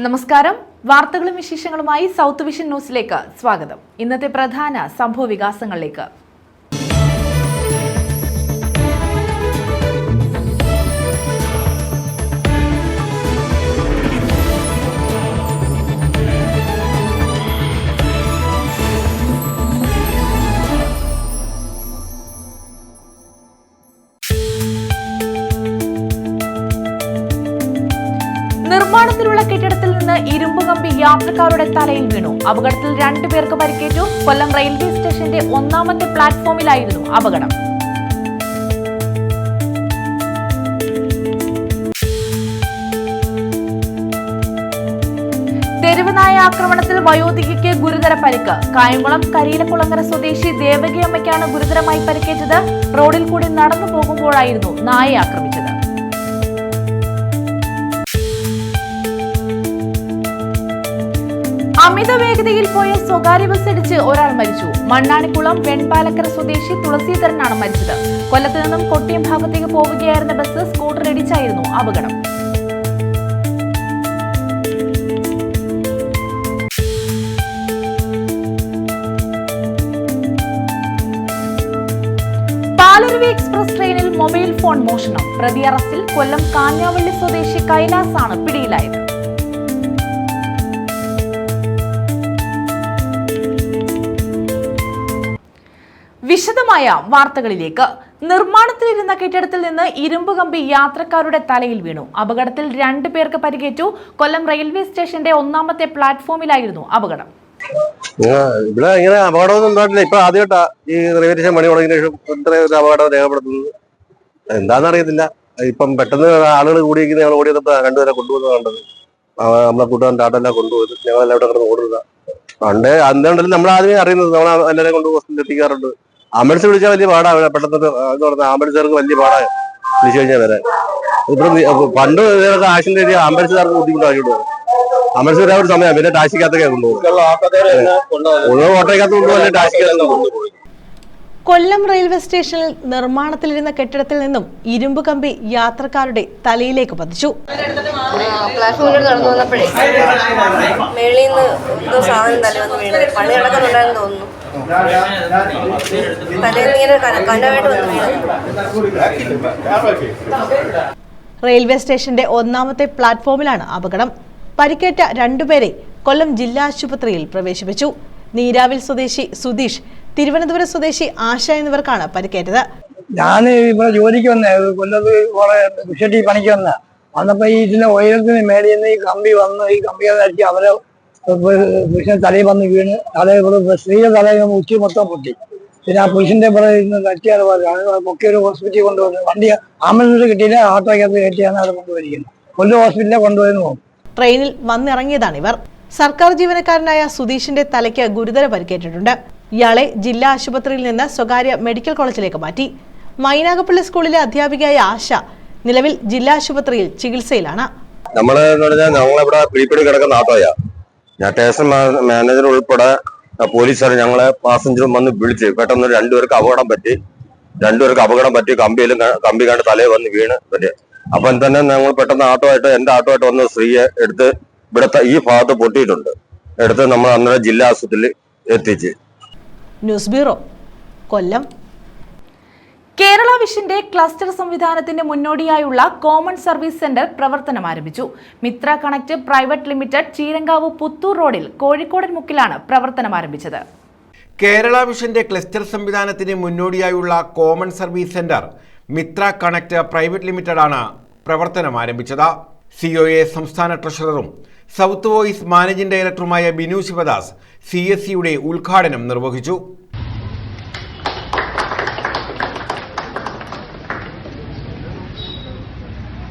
നമസ്കാരം. വാർത്തകളും വിശേഷങ്ങളുമായി സൗത്ത് വിഷൻ ന്യൂസിലേക്ക് സ്വാഗതം. ഇന്നത്തെ പ്രധാന സംഭവ വികാസങ്ങളിലേക്ക്. നിർമ്മാണത്തിലുള്ള കെട്ടിടത്തിൽ നിന്ന് ഇരുമ്പ് കമ്പി യാത്രക്കാരുടെ തലയിൽ വീണു. അപകടത്തിൽ 2 പേർക്ക് പരിക്കേറ്റു. കൊല്ലം റെയിൽവേ സ്റ്റേഷന്റെ 1ാമത്തെ പ്ലാറ്റ്ഫോമിലായിരുന്നു അപകടം. തെരുവുനായ ആക്രമണത്തിൽ വയോധികയ്ക്ക് ഗുരുതര പരിക്ക്. കായംകുളം കരിയിലക്കുളങ്ങര സ്വദേശി ദേവകിയമ്മയ്ക്കാണ് ഗുരുതരമായി പരിക്കേറ്റത്. റോഡിൽ കൂടി നടന്നു പോകുമ്പോഴായിരുന്നു നായയെ ആക്രമിച്ചത്. അമിത വേഗതയിൽ പോയ സ്വകാര്യ ബസ് ഇടിച്ച് ഒരാൾ മരിച്ചു. മണ്ണാണിക്കുളം വെൺപാലക്കര സ്വദേശി തുളസീധരനാണ് മരിച്ചത്. കൊല്ലത്ത് നിന്നും കൊട്ടിയം ഭാഗത്തേക്ക് പോവുകയായിരുന്ന ബസ് സ്കൂട്ടർ ഇടിച്ചായിരുന്നു അപകടം. പാലരുവി എക്സ്പ്രസ് ട്രെയിനിൽ മൊബൈൽ ഫോൺ മോഷണം. പ്രതി അറസ്റ്റിൽ. കൊല്ലം കാഞ്ഞാവള്ളി സ്വദേശി കൈലാസാണ് പിടിയിലായത്. വിശദമായ വാർത്തകളിലേക്ക്. നിർമ്മാണത്തിലിരുന്ന കെട്ടിടത്തിൽ നിന്ന് ഇരുമ്പ് കമ്പി യാത്രക്കാരുടെ തലയിൽ വീണു. അപകടത്തിൽ 2 പേർക്ക് പരിക്കേറ്റു. കൊല്ലം റെയിൽവേ സ്റ്റേഷന്റെ 1ാമത്തെ പ്ലാറ്റ്ഫോമിലായിരുന്നു അപകടം. ഇവിടെ ഇങ്ങനെ അപകടമൊന്നും ഉണ്ടായിട്ടില്ല. ഇപ്പൊ ആദ്യമായിട്ടാ ഈ റെയിൽവേ സ്റ്റേഷൻ പണി തുടങ്ങിയ ശേഷം ഇത്രയും ഒരു അപകടം രേഖപ്പെടുത്തുന്നത്. എന്താണെന്ന് അറിയത്തില്ല. ഇപ്പം പെട്ടെന്ന് ആളുകൾ കൂടിയിരിക്കുന്ന ഞങ്ങൾ ഓടിയപ്പോ 2 പേരെ കൊണ്ടുപോകുന്നത് കണ്ടത്. നമ്മളെ കൂട്ടുകാരൻ ടാട്ടെല്ലാം കൊണ്ടുപോയത്. ഞങ്ങളെല്ലാം ഇവിടെ കിടന്ന് ഓടുക. പണ്ട് അന്നുണ്ടെങ്കിൽ നമ്മൾ ആദ്യമേ അറിയുന്നത്. നമ്മൾ എല്ലാവരെയും കൊണ്ട് ഹോസ്പിറ്റലിൽ എത്തിക്കാറുണ്ട്. ആംബുലൻസ് വിളിച്ചാൽ വലിയ പാടാണ്. പെട്ടെന്ന് ആംബുലൻസുകാർക്ക് വലിയ പാടാണ് വിളിച്ചു കഴിഞ്ഞാൽ വരെ. ഇപ്പം പണ്ട് ആക്സിഡന്റ് ചെയ്ത് ആംബുലൻസുകാർക്ക് ബുദ്ധിമുട്ടാക്കിയിട്ട് ആംബുലൻസ് വരാൻ ഒരു സമയം. പിന്നെ ടാക്സിക്കകത്തൊക്കെ കൊണ്ടുപോകും. ഓട്ടോയ്ക്കകത്ത് കൊണ്ടുപോകാൻ ടാക്സിക്കകത്ത് കൊണ്ടുപോകും. കൊല്ലം റെയിൽവേ സ്റ്റേഷനിൽ നിർമ്മാണത്തിലിരുന്ന കെട്ടിടത്തിൽ നിന്നും ഇരുമ്പ് കമ്പി യാത്രക്കാരുടെ തലയിലേക്ക് പതിച്ചു. പ്ലാറ്റ്ഫോമിലൂടെ നടന്നു വന്നപ്പോഴേ മേളിൽ നിന്ന് എന്തോ സാധനം തല വന്ന് വീണത്. പണി നടക്കുന്നുണ്ടായെന്ന് തോന്നുന്നു. തലേന്ന് ഇങ്ങനെ കനമായിട്ട് വന്ന് വീണത്. റെയിൽവേ സ്റ്റേഷന്റെ 1ാമത്തെ പ്ലാറ്റ്ഫോമിലാണ് അപകടം. പരിക്കേറ്റ 2 പേരെ കൊല്ലം ജില്ലാ ആശുപത്രിയിൽ പ്രവേശിപ്പിച്ചു. നീരാവിൽ സ്വദേശി സുധീഷ്, തിരുവനന്തപുരം സ്വദേശി ആശ എന്നിവർക്കാണ് പരിക്കേറ്റത്. ഞാൻ ഇവിടെ ജോലിക്ക് വന്നേ, കൊല്ലത്ത് കുറെ കുഷട്ടി പണിക്ക് വന്നപ്പോ ഇതിന്റെ ഉയരത്തിന് മേളിൽ നിന്ന് ഈ കമ്പി വന്ന് ഈ കമ്പിയെ ധരിച്ച് അവരെ പുരുഷൻ തലയിൽ വന്ന് വീണ് സ്ത്രീയുടെ തലയിൽ ഉച്ച മൊത്തം പൊട്ടി. പിന്നെ ആ പുരുഷന്റെ പുറകെ തട്ടിയാൽ പൊക്കി ഒരു ഹോസ്പിറ്റലിൽ കൊണ്ടുവന്നു. വണ്ടി ആംബുലൻസ് കിട്ടിയില്ല, ഓട്ടോയ്ക്കകത്ത് കയറ്റിയാണ് അവിടെ കൊണ്ടുപോയിരിക്കുന്നത്. കൊല്ലം ഹോസ്പിറ്റലിൽ കൊണ്ടുപോയെന്ന് പോകും. ട്രെയിനിൽ വന്നിറങ്ങിയതാണ് ഇവർ. സർക്കാർ ജീവനക്കാരനായ സുധീഷിന്റെ തലയ്ക്ക് ഗുരുതര പരിക്കേറ്റിട്ടുണ്ട്. ഇയാളെ ജില്ലാ ആശുപത്രിയിൽ നിന്ന് സ്വകാര്യ മെഡിക്കൽ കോളേജിലേക്ക് മാറ്റി. മൈനാഗപ്പള്ളി സ്കൂളിലെ അധ്യാപികയായ ആശ നിലവിൽ ജില്ലാ ആശുപത്രിയിൽ ചികിത്സയിലാണ്. ഞങ്ങളിവിടെ പിടിപിടി കിടക്കുന്ന ആട്ടോയാ. ഞാൻ സ്റ്റേഷൻ മാനേജർ ഉൾപ്പെടെ പോലീസുകാർ ഞങ്ങളെ പാസഞ്ചറും വന്ന് വിളിച്ച് പെട്ടെന്ന് 2 പേർക്ക് അപകടം പറ്റി കമ്പി കണ്ട് തലയിൽ വന്ന് വീണ് പറ്റി. അപ്പം തന്നെ ഞങ്ങൾ പെട്ടെന്ന് എന്റെ ആട്ടോ ആയിട്ട് വന്ന് സ്ത്രീയെ എടുത്ത് ഇവിടുത്തെ ഈ ഭാഗത്ത് പൊട്ടിയിട്ടുണ്ട്. എടുത്ത് നമ്മൾ അന്നേരം ജില്ലാ ആശുപത്രിയിൽ എത്തിച്ച്. News bureau, Kollam. കേരള വിഷന്റെ ക്ലസ്റ്റർ സംവിധാനത്തിന്റെ മുന്നോടിയായുള്ള കോമൺ സർവീസ് സെന്റർ പ്രവർത്തനം ആരംഭിച്ചു. Mitra Connect Private Limited Cheerankavu Puthur റോഡിൽ കോഴിക്കോടൻ മുക്കിലാണ് പ്രവർത്തനം ആരംഭിച്ചത്. കേരള വിഷന്റെ ക്ലസ്റ്റർ സംവിധാനത്തിന് മുന്നോടിയായുള്ള common service centre Mitra Connect Private Limited ആണ് പ്രവർത്തനം ആരംഭിച്ചത്. COA സംസ്ഥാന ട്രഷററും സൗത്ത് വോയിസ് മാനേജിംഗ് ഡയറക്ടറുമായ ബിനു ശിവദാസ് CSCയുടെ ഉദ്ഘാടനം നിർവഹിച്ചു.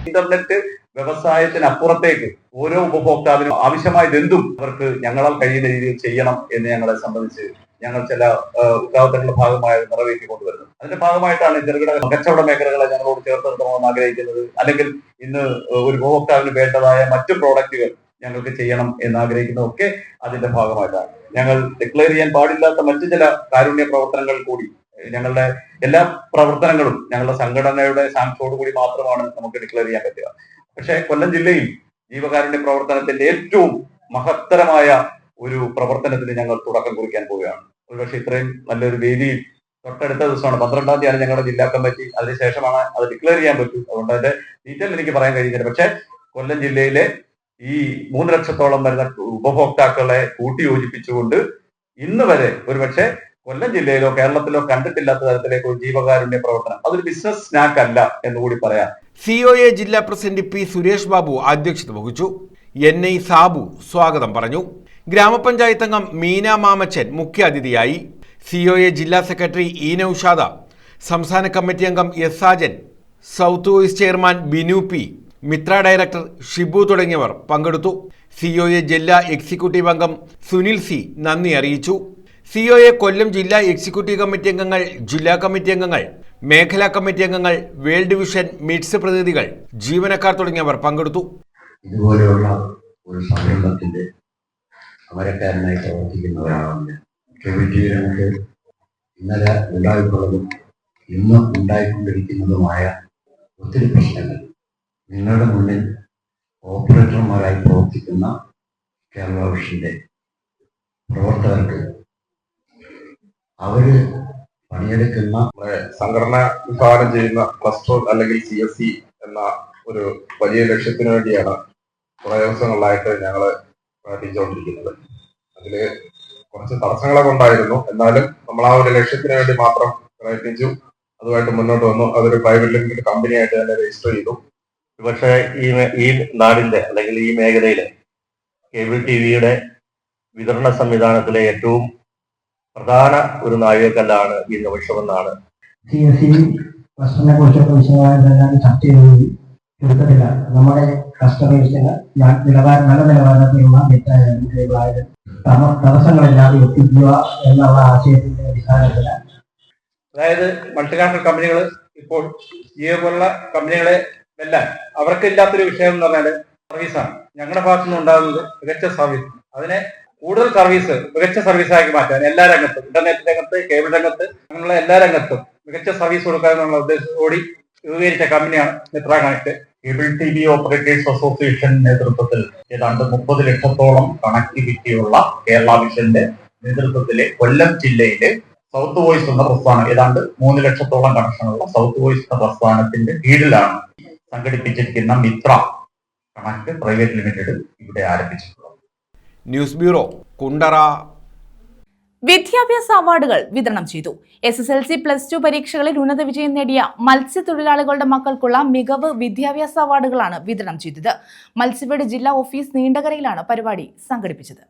ഇന്റർനെറ്റ് വ്യവസായത്തിനപ്പുറത്തേക്ക് ഓരോ ഉപഭോക്താവിനും ആവശ്യമായതെന്തും അവർക്ക് ഞങ്ങളാൽ കഴിയുന്ന രീതിയിൽ ചെയ്യണം എന്ന് ഞങ്ങളെ സംബന്ധിച്ച് ഞങ്ങൾ ചില ഉത്തരവാദിത്തങ്ങളുടെ ഭാഗമായി നിറവേറ്റി കൊണ്ടുവരുന്നത്. അതിന്റെ ഭാഗമായിട്ടാണ് ചെറുകിട കച്ചവട മേഖലകളെ ഞങ്ങളോട് ചേർത്ത് നിർത്തണമെന്ന് ആഗ്രഹിക്കുന്നത്. അല്ലെങ്കിൽ ഇന്ന് ഒരു ഉപഭോക്താവിന് വേണ്ടതായ മറ്റു പ്രോഡക്റ്റുകൾ ഞങ്ങൾക്ക് ചെയ്യണം എന്ന് ആഗ്രഹിക്കുന്നതൊക്കെ അതിന്റെ ഭാഗമായിട്ടാണ്. ഞങ്ങൾ ഡിക്ലെയർ ചെയ്യാൻ പാടില്ലാത്ത മറ്റു ചില കാരുണ്യ പ്രവർത്തനങ്ങൾ കൂടി ഞങ്ങളുടെ എല്ലാ പ്രവർത്തനങ്ങളും ഞങ്ങളുടെ സംഘടനയുടെ സാങ്ഷോട് കൂടി മാത്രമാണ് നമുക്ക് ഡിക്ലെയർ ചെയ്യാൻ പറ്റുക. പക്ഷേ കൊല്ലം ജില്ലയിൽ ജീവകാരുണ്യ പ്രവർത്തനത്തിന്റെ ഏറ്റവും മഹത്തരമായ ഒരു പ്രവർത്തനത്തിന് ഞങ്ങൾ തുടക്കം കുറിക്കാൻ പോവുകയാണ്. ഒരുപക്ഷെ ഇത്രയും നല്ലൊരു വേദിയിൽ തൊട്ടടുത്ത ദിവസമാണ് 12-ാം തീയതിയാണ് ഞങ്ങളുടെ ജില്ലാ കമ്മിറ്റി, അതിനുശേഷമാണ് അത് ഡിക്ലെയർ ചെയ്യാൻ പറ്റൂ. അതുകൊണ്ട് അതിന്റെ ഡീറ്റെയിൽ എനിക്ക് പറയാൻ കഴിയുന്നില്ല. പക്ഷെ കൊല്ലം ജില്ലയിലെ ഈ 3 ലക്ഷത്തോളം വരുന്ന ഉപഭോക്താക്കളെ കൂട്ടിയോജിപ്പിച്ചുകൊണ്ട് ഇന്ന് വരെ ഒരുപക്ഷെ കൊല്ലം ജില്ലയിലോ കേരളത്തിലോ കണ്ടിട്ടില്ലാത്ത തരത്തിലേക്ക് ഒരു ജീവകാരുണ്യ പ്രവർത്തനം, അതൊരു ബിസിനസ് സ്നാക്ക് അല്ല എന്നുകൂടി പറയാം. COA ജില്ലാ പ്രസിഡന്റ് P സുരേഷ് ബാബു അധ്യക്ഷത വഹിച്ചു. NI സാബു സ്വാഗതം പറഞ്ഞു. ഗ്രാമപഞ്ചായത്ത് അംഗം മീന മാമച്ചൻ മുഖ്യാതിഥിയായി. COA ജില്ലാ സെക്രട്ടറി E നൌഷാദ, സംസ്ഥാന കമ്മിറ്റി അംഗം S Sajan, south vice chairman Binu P, Mitra director Shibu തുടങ്ങിയവർ പങ്കെടുത്തു. COA ജില്ലാ എക്സിക്യൂട്ടീവ് അംഗം സുനിൽ C നന്ദി അറിയിച്ചു. COA കൊല്ലം ജില്ലാ എക്സിക്യൂട്ടീവ് കമ്മിറ്റി അംഗങ്ങൾ, ജില്ലാ കമ്മിറ്റി അംഗങ്ങൾ, മേഖലാ കമ്മിറ്റി അംഗങ്ങൾ, വേൾഡ് വിഷൻ മിറ്റ്സ് പ്രതിനിധികൾ, ജീവനക്കാർ തുടങ്ങിയവർ പങ്കെടുത്തു. ഇതുപോലെയുള്ള ഒരു സംരംഭത്തിന്റെ അമരക്കാരനായി പ്രവർത്തിക്കുന്നവരാണ്. നമുക്ക് ഇന്നലെ ഉണ്ടായിട്ടുള്ളതും ഇന്ന് ഉണ്ടായിക്കൊണ്ടിരിക്കുന്നതുമായ ഒത്തിരി പ്രശ്നങ്ങൾ നിങ്ങളുടെ മുന്നിൽ ഓപ്പറേറ്റർമാരായി പ്രവർത്തിക്കുന്ന കേരള വിഷന്റെ പ്രവർത്തകർക്ക് അവര് പണിയെടുക്കുന്ന സംഘടന വിഭാവനം ചെയ്യുന്ന ക്ലസ്റ്റർ അല്ലെങ്കിൽ CSC എന്ന ഒരു വലിയ ലക്ഷ്യത്തിന് വേണ്ടിയാണ് കുറേ ദിവസങ്ങളിലായിട്ട് ഞങ്ങൾ പ്രവർത്തിച്ചുകൊണ്ടിരിക്കുന്നത്. അതിൽ കുറച്ച് തടസ്സങ്ങളൊക്കെ ഉണ്ടായിരുന്നു. എന്നാലും നമ്മൾ ആ ഒരു ലക്ഷ്യത്തിന് വേണ്ടി മാത്രം പ്രയത്നിച്ചു. അതുമായിട്ട് മുന്നോട്ട് വന്നു. അതൊരു പ്രൈവറ്റ് ലിമിറ്റഡ് കമ്പനിയായിട്ട് തന്നെ രജിസ്റ്റർ ചെയ്തു. പക്ഷേ ഈ നാടിന്റെ അല്ലെങ്കിൽ ഈ മേഖലയിലെ കേബിൾ TV-യുടെ വിതരണ സംവിധാനത്തിലെ ഏറ്റവും പ്രധാന ഒരു നാഴികക്കല്ലാണ് ഈ നിമിഷമെന്നാണ്. CSC കസ്റ്റമറിനെ കുറിച്ചൊക്കെ വിശദമായി ചർച്ച ചെയ്ത് ചുരുക്കത്തില്ല നമ്മുടെ കസ്റ്റമേഴ്സിന് നല്ല നിലവാരത്തിലുള്ള തടസ്സങ്ങളില്ലാതെ എത്തിക്കുക എന്നുള്ള ആശയത്തിന്റെ അടിസ്ഥാനത്തിൽ, അതായത് മൾട്ടിനാഷണൽ കമ്പനികൾ ഇപ്പോൾ ജിയോ പോലുള്ള കമ്പനികളെ വെല്ലാൻ അവർക്കില്ലാത്തൊരു വിഷയം എന്ന് പറഞ്ഞാൽ സർവീസാണ്. ഞങ്ങളുടെ ഭാഗത്തു നിന്ന് ഉണ്ടാകുന്നത് മികച്ച സർവീസ്. അതിനെ കൂടുതൽ സർവീസ് മികച്ച സർവീസാക്കി മാറ്റാൻ എല്ലാ രംഗത്തും, ഇന്റർനെറ്റ് രംഗത്ത്, കേബിൾ രംഗത്ത്, അങ്ങനെയുള്ള എല്ലാ രംഗത്തും മികച്ച സർവീസ് കൊടുക്കാനുള്ള ഉദ്ദേശത്തോടെ രൂപീകരിച്ച കമ്പനിയാണ് Mitra Connect. Cable TV operators association നേതൃത്വത്തിൽ ഏതാണ്ട് 30 ലക്ഷത്തോളം കണക്ടിവിറ്റിയുള്ള കേരള വിഷന്റെ നേതൃത്വത്തിലെ കൊല്ലം ജില്ലയിലെ സൗത്ത് വോയിസ് എന്ന പ്രസ്ഥാനം, ഏതാണ്ട് 3 ലക്ഷത്തോളം കണക്ഷനുള്ള സൗത്ത് വോയിസ് എന്ന പ്രസ്ഥാനത്തിന്റെ കീഴിലാണ് സംഘടിപ്പിച്ചിരിക്കുന്ന മിത്ര കണക്ട് പ്രൈവറ്റ് ലിമിറ്റഡ് ഇവിടെ ആരംഭിച്ചിട്ടുള്ളത്. News bureau, Kundara. വിദ്യാഭ്യാസ അവാർഡുകൾ വിതരണം ചെയ്തു. SSLC, +2 പരീക്ഷകളിൽ ഉന്നത വിജയം നേടിയ മത്സ്യത്തൊഴിലാളികളുടെ മക്കൾക്കുള്ള മികവ് വിദ്യാഭ്യാസ അവാർഡുകളാണ് വിതരണം ചെയ്തത്. മത്സ്യഫെഡ് ജില്ലാ ഓഫീസ് നീണ്ടകരയിലാണ് പരിപാടി സംഘടിപ്പിച്ചത്.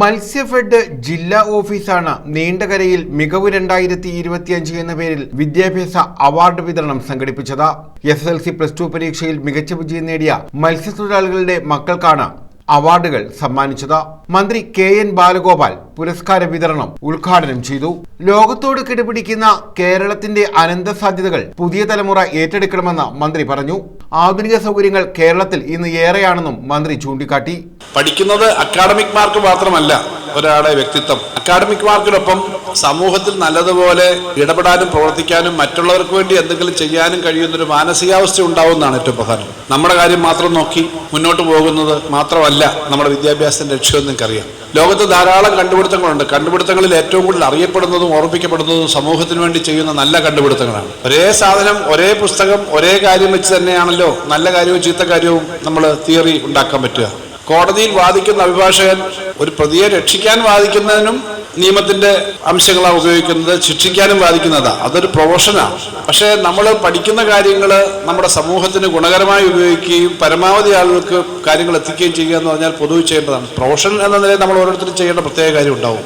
മത്സ്യഫെഡ് ജില്ലാ ഓഫീസാണ് നീണ്ടകരയിൽ മികവ് 2025 എന്ന പേരിൽ വിദ്യാഭ്യാസ അവാർഡ് വിതരണം സംഘടിപ്പിച്ചത്. SSLC, +2 പരീക്ഷയിൽ മികച്ച വിജയം നേടിയ മത്സ്യത്തൊഴിലാളികളുടെ മക്കൾക്കാണ് അവാർഡുകൾ സമ്മാനിച്ചത്. മന്ത്രി KN ബാലഗോപാൽ പുരസ്കാര വിതരണം ഉദ്ഘാടനം ചെയ്തു. ലോകത്തോട് കിടപിടിക്കുന്ന കേരളത്തിന്റെ അനന്ത സാധ്യതകൾ പുതിയ തലമുറ ഏറ്റെടുക്കണമെന്ന് മന്ത്രി പറഞ്ഞു. ആധുനിക സൗകര്യങ്ങൾ കേരളത്തിൽ ഇന്ന് ഏറെയാണെന്നും മന്ത്രി ചൂണ്ടിക്കാട്ടി. പഠിക്കുന്നത് അക്കാഡമിക് മാർക്ക് മാത്രമല്ല ഒരാളുടെ വ്യക്തിത്വം. അക്കാഡമിക് മാർക്കിനൊപ്പം സമൂഹത്തിൽ നല്ലതുപോലെ ഇടപെടാനും പ്രവർത്തിക്കാനും മറ്റുള്ളവർക്ക് വേണ്ടി എന്തെങ്കിലും ചെയ്യാനും കഴിയുന്നൊരു മാനസികാവസ്ഥ ഉണ്ടാവുന്നതാണ് ഏറ്റവും പ്രധാനം. നമ്മുടെ കാര്യം മാത്രം നോക്കി മുന്നോട്ട് പോകുന്നത് മാത്രമല്ല നമ്മുടെ വിദ്യാഭ്യാസത്തിന്റെ ലക്ഷ്യമെന്ന് നിങ്ങൾക്കറിയാം. ലോകത്ത് ധാരാളം കണ്ടുപിടുത്തങ്ങളുണ്ട്. കണ്ടുപിടുത്തങ്ങളിൽ ഏറ്റവും കൂടുതൽ അറിയപ്പെടുന്നതും ഓർമ്മിക്കപ്പെടുന്നതും സമൂഹത്തിന് വേണ്ടി ചെയ്യുന്ന നല്ല കണ്ടുപിടുത്തങ്ങളാണ്. ഒരേ സാധനം, ഒരേ പുസ്തകം, ഒരേ കാര്യം വെച്ച് തന്നെയാണല്ലോ നല്ല കാര്യവും ചീത്ത കാര്യവും നമ്മൾ തിയറി ഉണ്ടാക്കാൻ പറ്റുക. കോടതിയിൽ വാദിക്കുന്ന അഭിഭാഷകൻ ഒരു പ്രതിയെ രക്ഷിക്കാൻ വാദിക്കുന്നതിനും നിയമത്തിന്റെ അംശങ്ങളാണ് ഉപയോഗിക്കുന്നത്, ശിക്ഷിക്കാനും വാദിക്കുന്നതാണ്. അതൊരു പ്രൊഫഷനാണ്. പക്ഷേ നമ്മൾ പഠിക്കുന്ന കാര്യങ്ങൾ നമ്മുടെ സമൂഹത്തിന് ഗുണകരമായി ഉപയോഗിക്കുകയും പരമാവധി ആളുകൾക്ക് കാര്യങ്ങൾ എത്തിക്കുകയും ചെയ്യുക എന്ന് പറഞ്ഞാൽ പൊതുവെ ചെയ്യേണ്ടതാണ്. പ്രൊഫഷൻ എന്ന നിലയിൽ നമ്മൾ ഓരോരുത്തരും ചെയ്യേണ്ട പ്രത്യേക കാര്യം ഉണ്ടാവും.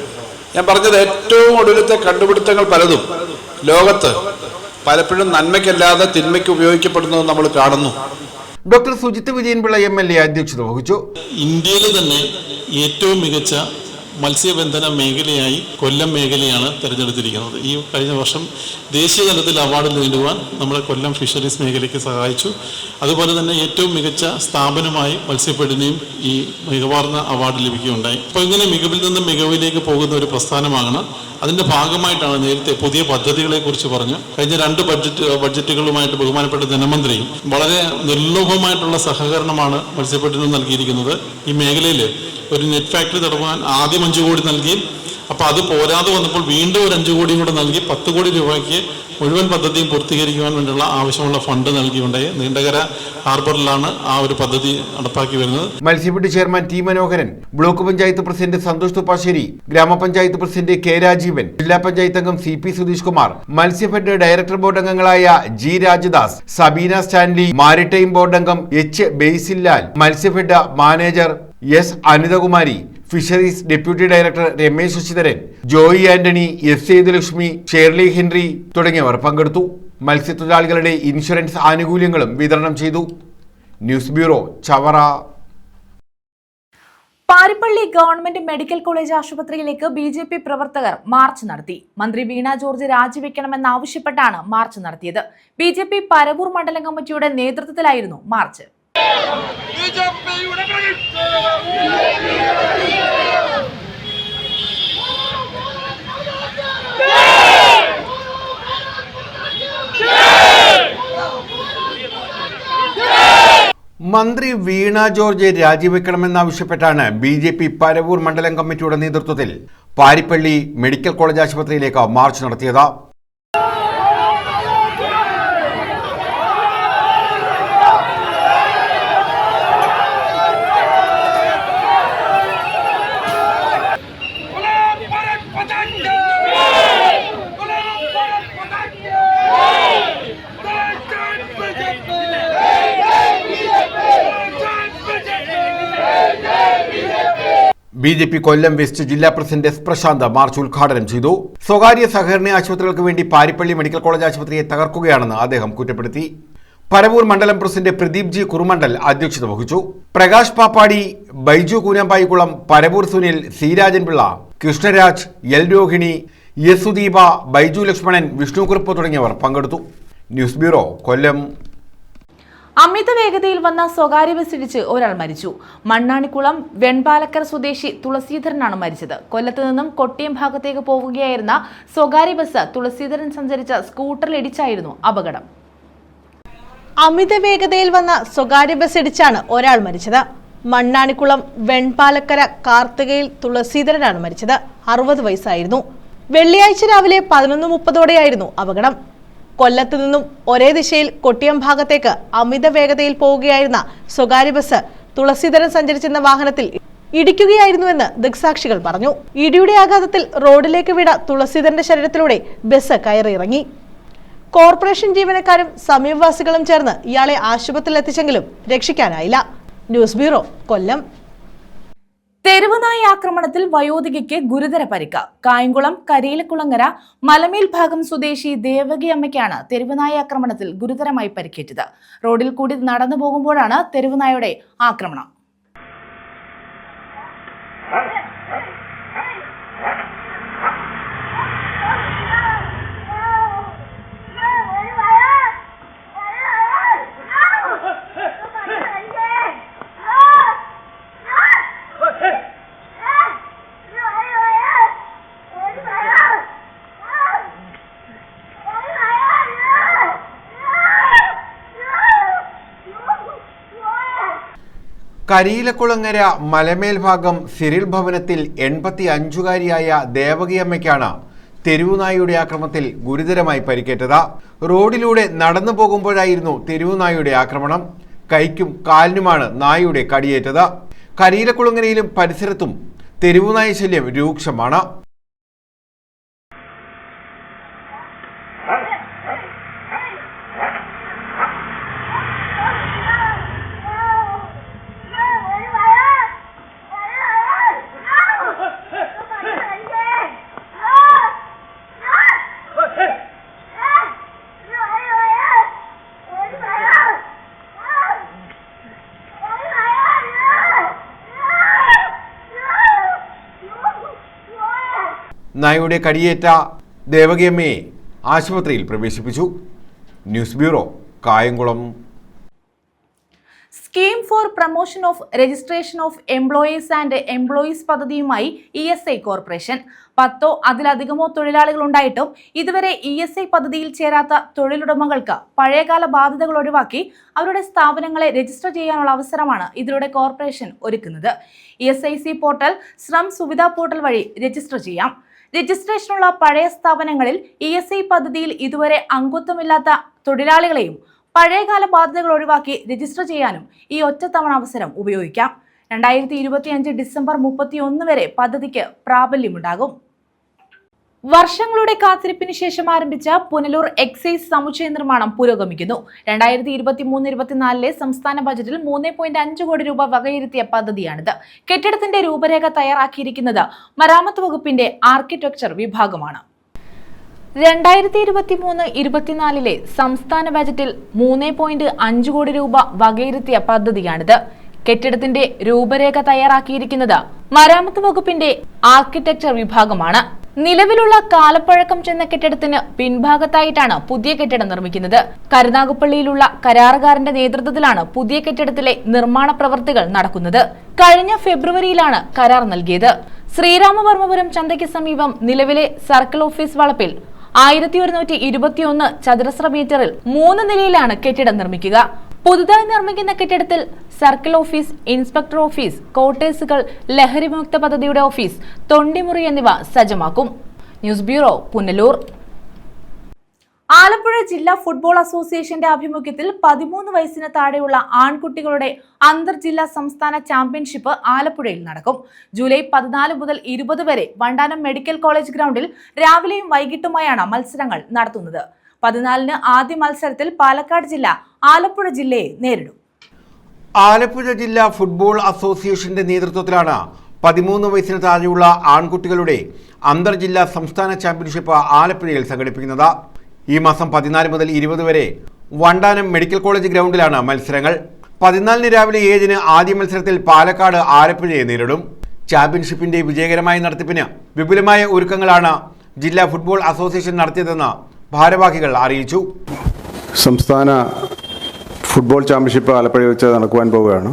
ഞാൻ പറഞ്ഞത് ഏറ്റവും ഒടുവിലത്തെ കണ്ടുപിടുത്തങ്ങൾ പലതും ലോകത്ത് പലപ്പോഴും നന്മയ്ക്കല്ലാതെ തിന്മയ്ക്ക് ഉപയോഗിക്കപ്പെടുന്നത് നമ്മൾ കാണുന്നു. ഡോക്ടർ സുജിത് വിജയൻപിള്ള MLA അധ്യക്ഷത വഹിച്ചു. ഇന്ത്യയിൽ തന്നെ ഏറ്റവും മികച്ച മത്സ്യബന്ധന മേഖലയായി കൊല്ലം മേഖലയാണ് തിരഞ്ഞെടുത്തിരിക്കുന്നത്. ഈ കഴിഞ്ഞ വർഷം ദേശീയ തലത്തിൽ അവാർഡ് നേടുവാൻ നമ്മുടെ കൊല്ലം ഫിഷറീസ് മേഖലയ്ക്ക് സഹായിച്ചു. അതുപോലെ തന്നെ ഏറ്റവും മികച്ച സ്ഥാപനമായി മത്സ്യഫെഡിനെയും ഈ മികവാർന്ന അവാർഡ് ലഭിക്കുകയുണ്ടായി. അപ്പോൾ ഇങ്ങനെ മികവിൽ നിന്നും മികവിലേക്ക് പോകുന്ന ഒരു പ്രസ്ഥാനമാണ് അതിൻ്റെ ഭാഗമായിട്ടാണ് നേരത്തെ പുതിയ പദ്ധതികളെക്കുറിച്ച് പറഞ്ഞു. കഴിഞ്ഞ 2 ബഡ്ജറ്റുകളുമായിട്ട് ബഹുമാനപ്പെട്ട ധനമന്ത്രി വളരെ നിർലോഭമായിട്ടുള്ള സഹകരണമാണ് മത്സ്യബന്ധനത്തിന് നൽകിയിരിക്കുന്നത്. ഈ മേഖലയിൽ ഒരു നെറ്റ് ഫാക്ടറി തുടങ്ങാൻ ആദ്യം 5 കോടി നൽകി. അപ്പോൾ അത് പോരാതെ വന്നപ്പോൾ വീണ്ടും ഒരു 5 കോടിയും കൂടെ നൽകി 10 കോടി രൂപയ്ക്ക് മുഴുവൻ പദ്ധതിയും പൂർത്തീകരിക്കുവാൻ വേണ്ടിയുള്ള ആവശ്യമുള്ള ഫണ്ട് നൽകിയുണ്ടായി. നീണ്ടകര ഹാർബറിലാണ് ആ ഒരു പദ്ധതി നടപ്പാക്കി വരുന്നത്. Matsyafed chairman T Manoharan, block panchayat president Santhosh Thuppassery, gramapanchayat president K Rajeevan, ജില്ലാ പഞ്ചായത്ത് അംഗം CP Sudheesh Kumar, Matsyafed director board അംഗങ്ങളായ G Rajadas, Sabeena Stanley, maritime board അംഗം H Basilal, Matsyafed manager S Anithakumari, fisheries deputy director Ramesh Sasidharan, Joy Antony, S Sethulakshmi, Shirley Henry തുടങ്ങിയവർ പങ്കെടുത്തു. മത്സ്യത്തൊഴിലാളികളുടെ ഇൻഷുറൻസ് ആനുകൂല്യങ്ങളും വിതരണം ചെയ്തു. News bureau, Chavara. Parippally government medical college ആശുപത്രിയിലേക്ക് BJP പ്രവർത്തകർ മാർച്ച് നടത്തി. മന്ത്രി വീണ ജോർജ് രാജിവെക്കണമെന്നാവശ്യപ്പെട്ടാണ് മാർച്ച് നടത്തിയത്. BJP പരവൂർ മണ്ഡലം കമ്മിറ്റിയുടെ നേതൃത്വത്തിലായിരുന്നു മാർച്ച്. മന്ത്രി വീണ ജോർജ് രാജിവെക്കണമെന്നാവശ്യപ്പെട്ടാണ് BJP പരവൂർ മണ്ഡലം കമ്മിറ്റിയുടെ നേതൃത്വത്തിൽ പാരിപ്പള്ളി മെഡിക്കൽ കോളേജ് ആശുപത്രിയിലേക്ക് മാർച്ച് നടത്തിയത്. BJP കൊല്ലം വെസ്റ്റ് ജില്ലാ പ്രസിഡന്റ് S പ്രശാന്ത് മാർച്ച് ഉദ്ഘാടനം ചെയ്തു. സ്വകാര്യ സഹകരണ ആശുപത്രികൾക്ക് വേണ്ടി പാരിപ്പള്ളി മെഡിക്കൽ കോളേജ് ആശുപത്രിയെ തകർക്കുകയാണെന്ന് അദ്ദേഹം കുറ്റപ്പെടുത്തി. പരവൂർ മണ്ഡലം പ്രസിഡന്റ് പ്രദീപ് G കുറുമണ്ഡൽ അധ്യക്ഷത വഹിച്ചു. Prakash Pappadi, Baiju Koonambaikulam, Paravur Sunil, C Rajan Pillai, Krishnaraj, L Rohini, S Sudeepa, Baiju Lakshmanan, Vishnu Kurup തുടങ്ങിയവർ പങ്കെടുത്തു. ന്യൂസ് ബ്യൂറോ, കൊല്ലം. അമിത വേഗതയിൽ വന്ന സ്വകാര്യ ബസ് ഇടിച്ച് ഒരാൾ മരിച്ചു. മണ്ണാണിക്കുളം വെൺപാലക്കര സ്വദേശി തുളസീധരനാണ് മരിച്ചത്. കൊല്ലത്ത് നിന്നും കൊട്ടിയം ഭാഗത്തേക്ക് പോവുകയായിരുന്ന സ്വകാര്യ ബസ് തുളസീധരൻ സഞ്ചരിച്ച സ്കൂട്ടറിൽ ഇടിച്ചായിരുന്നു അപകടം. അമിത വേഗതയിൽ വന്ന സ്വകാര്യ ബസ് ഇടിച്ചാണ് ഒരാൾ മരിച്ചത്. മണ്ണാണിക്കുളം വെൺപാലക്കര കാർത്തികയിൽ തുളസീധരനാണ് മരിച്ചത്. 60 വയസ്സായിരുന്നു. വെള്ളിയാഴ്ച രാവിലെ 11:30ഓടെയായിരുന്നു അപകടം. കൊല്ലത്ത് നിന്നും ഒരേ ദിശയിൽ കൊട്ടിയം ഭാഗത്തേക്ക് അമിത വേഗതയിൽ പോവുകയായിരുന്ന സ്വകാര്യ ബസ് തുളസീധരൻ സഞ്ചരിച്ചിരുന്ന വാഹനത്തിൽ ഇടിക്കുകയായിരുന്നുവെന്ന് ദൃക്സാക്ഷികൾ പറഞ്ഞു. ഇടിയുടെ ആഘാതത്തിൽ റോഡിലേക്ക് വീണ തുളസീധരന്റെ ശരീരത്തിലൂടെ ബസ് കയറിയിറങ്ങി. കോർപ്പറേഷൻ ജീവനക്കാരും സമീപവാസികളും ചേർന്ന് ഇയാളെ ആശുപത്രിയിൽ എത്തിച്ചെങ്കിലും രക്ഷിക്കാനായില്ല. ന്യൂസ് ബ്യൂറോ, കൊല്ലം. തെരുവുനായ ആക്രമണത്തിൽ വയോധികയ്ക്ക് ഗുരുതര പരിക്ക്. കായംകുളം കരിയിലക്കുളങ്ങര മലമേൽ ഭാഗം സ്വദേശി ദേവകി അമ്മയ്ക്കാണ് തെരുവുനായ ആക്രമണത്തിൽ ഗുരുതരമായി പരിക്കേറ്റത്. റോഡിൽ കൂടി നടന്നു പോകുമ്പോഴാണ് തെരുവുനായയുടെ ആക്രമണം. കരിയിലക്കുളങ്ങര മലമേൽ ഭാഗം സിറിൽ ഭവനത്തിൽ 85-കാരിയായ ദേവകിയമ്മയ്ക്കാണ് തെരുവുനായയുടെ ആക്രമണത്തിൽ ഗുരുതരമായി പരിക്കേറ്റത്. റോഡിലൂടെ നടന്നു പോകുമ്പോഴായിരുന്നു തെരുവുനായയുടെ ആക്രമണം. കൈക്കും കാലിനുമാണ് നായയുടെ കടിയേറ്റത്. കരിയിലക്കുളങ്ങരയിലും പരിസരത്തും തെരുവുനായ ശല്യം രൂക്ഷമാണ്. നായയുടെ കടിയേറ്റ ദേവകിയമ്മയെ ആശുപത്രിയിൽ പ്രവേശിപ്പിച്ചു. News bureau, Kayamkulam. Scheme for promotion of registration of employees and employees പദ്ധതിയുമായി ESI കോർപ്പറേഷൻ. 10 അതിലധികമോ തൊഴിലാളികൾ ഉണ്ടായിട്ടും ഇതുവരെ ESI പദ്ധതിയിൽ ചേരാത്ത തൊഴിലുടമകൾക്ക് പഴയകാല ബാധ്യതകൾ ഒഴിവാക്കി അവരുടെ സ്ഥാപനങ്ങളെ രജിസ്റ്റർ ചെയ്യാനുള്ള അവസരമാണ് ഇതിലൂടെ കോർപ്പറേഷൻ ഒരുക്കുന്നത്. ESIC portal, Shram Suvidha portal വഴി രജിസ്റ്റർ ചെയ്യാം. രജിസ്ട്രേഷനുള്ള പഴയ സ്ഥാപനങ്ങളിൽ ESI പദ്ധതിയിൽ ഇതുവരെ അംഗത്വമില്ലാത്ത തൊഴിലാളികളെയും പഴയകാല ബാധ്യതകൾ ഒഴിവാക്കി രജിസ്റ്റർ ചെയ്യാനും ഈ ഒറ്റത്തവണ അവസരം ഉപയോഗിക്കാം. 2025 ഡിസംബർ 31 വരെ പദ്ധതിക്ക് പ്രാബല്യമുണ്ടാകും. വർഷങ്ങളുടെ കാത്തിരിപ്പിന് ശേഷം ആരംഭിച്ച പുനലൂർ എക്സൈസ് സമുച്ചയ നിർമ്മാണം പുരോഗമിക്കുന്നു. 2023-24 സംസ്ഥാന ബജറ്റിൽ 3.5 കോടി രൂപ വകയിരുത്തിയ പദ്ധതിയാണിത്. കെട്ടിടത്തിന്റെ രൂപരേഖ തയ്യാറാക്കിയിരിക്കുന്നത് മരാമത്ത് വകുപ്പിന്റെ ആർക്കിടെക്ചർ വിഭാഗമാണ്. 2023-24 സംസ്ഥാന ബജറ്റിൽ 3.5 കോടി രൂപ വകയിരുത്തിയ പദ്ധതിയാണിത്. കെട്ടിടത്തിന്റെ രൂപരേഖ തയ്യാറാക്കിയിരിക്കുന്നത് മരാമത്ത് വകുപ്പിന്റെ ആർക്കിടെക്ചർ വിഭാഗമാണ്. നിലവിലുള്ള കാലപ്പഴക്കം ചെന്ന കെട്ടിടത്തിന് പിൻഭാഗത്തായിട്ടാണ് പുതിയ കെട്ടിടം നിർമ്മിക്കുന്നത്. കരുനാഗപ്പള്ളിയിലുള്ള കരാറുകാരന്റെ നേതൃത്വത്തിലാണ് പുതിയ കെട്ടിടത്തിലെ നിർമ്മാണ പ്രവൃത്തികൾ നടക്കുന്നത്. കഴിഞ്ഞ ഫെബ്രുവരിയിലാണ് കരാർ നൽകിയത്. ശ്രീരാമവർമ്മപുരം ചന്തയ്ക്ക് സമീപം നിലവിലെ സർക്കിൾ ഓഫീസ് വളപ്പിൽ 1121 ചതുരശ്ര മീറ്ററിൽ 3 നിലയിലാണ് കെട്ടിടം നിർമ്മിക്കുക. പുതുതായി നിർമ്മിക്കുന്ന കെട്ടിടത്തിൽ സർക്കിൾ ഓഫീസ്, ഇൻസ്പെക്ടർ ഓഫീസ്, ക്വാർട്ടേഴ്സുകൾ, ലഹരി വിമുക്ത പദ്ധതിയുടെ ഓഫീസ്, തൊണ്ടിമുറി എന്നിവ സജ്ജമാക്കും. News bureau, Punalur. ആലപ്പുഴ ജില്ലാ ഫുട്ബോൾ അസോസിയേഷന്റെ ആഭിമുഖ്യത്തിൽ 13 വയസ്സിന് താഴെയുള്ള ആൺകുട്ടികളുടെ അന്തർജില്ലാ സംസ്ഥാന ചാമ്പ്യൻഷിപ്പ് ആലപ്പുഴയിൽ നടക്കും. ജൂലൈ 14 മുതൽ 20 വരെ വണ്ടാനം മെഡിക്കൽ കോളേജ് ഗ്രൗണ്ടിൽ രാവിലെയും വൈകിട്ടുമായാണ് മത്സരങ്ങൾ നടത്തുന്നത്. 14-ന് ആദ്യ മത്സരത്തിൽ പാലക്കാട് ജില്ല ആലപ്പുഴ ജില്ലയെ നേരിടും. ആലപ്പുഴ ജില്ലാ ഫുട്ബോൾ അസോസിയേഷന്റെ നേതൃത്വത്തിലാണ് 13 വയസ്സിന് താഴെയുള്ള ആൺകുട്ടികളുടെ അന്തർജില്ലാ സംസ്ഥാന ചാമ്പ്യൻഷിപ്പ് ആലപ്പുഴയിൽ സംഘടിപ്പിക്കുന്നത്. ഈ മാസം 14 മുതൽ 20 വരെ വണ്ടാനം മെഡിക്കൽ കോളേജ് ഗ്രൗണ്ടിലാണ് മത്സരങ്ങൾ. 14-ന് രാവിലെ 7-ന് ആദ്യ മത്സരത്തിൽ പാലക്കാട് ആലപ്പുഴയെ നേരിടും. ചാമ്പ്യൻഷിപ്പിന്റെ വിജയകരമായ നടത്തിപ്പിന് വിപുലമായ ഒരുക്കങ്ങളാണ് ജില്ലാ ഫുട്ബോൾ അസോസിയേഷൻ നടത്തിയതെന്ന് ഭാരവാഹികൾ അറിയിച്ചു. സംസ്ഥാന ഫുട്ബോൾ ചാമ്പ്യൻഷിപ്പ് ആലപ്പുഴ വെച്ച് നടക്കുവാൻ പോവുകയാണ്.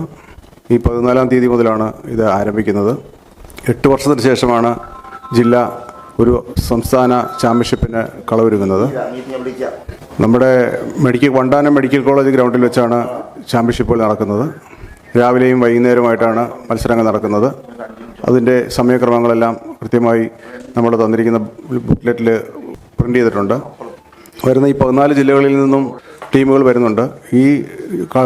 ഈ 14-ാം തീയതി മുതലാണ് ഇത് ആരംഭിക്കുന്നത്. 8 വർഷത്തിന് ശേഷമാണ് ജില്ല ഒരു സംസ്ഥാന ചാമ്പ്യൻഷിപ്പിന് കളവൊരുങ്ങുന്നത്. നമ്മുടെ വണ്ടാനം മെഡിക്കൽ കോളേജ് ഗ്രൗണ്ടിൽ വെച്ചാണ് ചാമ്പ്യൻഷിപ്പുകൾ നടക്കുന്നത്. രാവിലെയും വൈകുന്നേരമായിട്ടാണ് മത്സരങ്ങൾ നടക്കുന്നത്. അതിൻ്റെ സമയക്രമങ്ങളെല്ലാം കൃത്യമായി നമ്മൾ തന്നിരിക്കുന്ന ബുക്ക്ലെറ്റിൽ പ്രിൻ്റ് ചെയ്തിട്ടുണ്ട്. വരുന്ന ഈ 14 ജില്ലകളിൽ നിന്നും ടീമുകൾ വരുന്നുണ്ട്. ഈ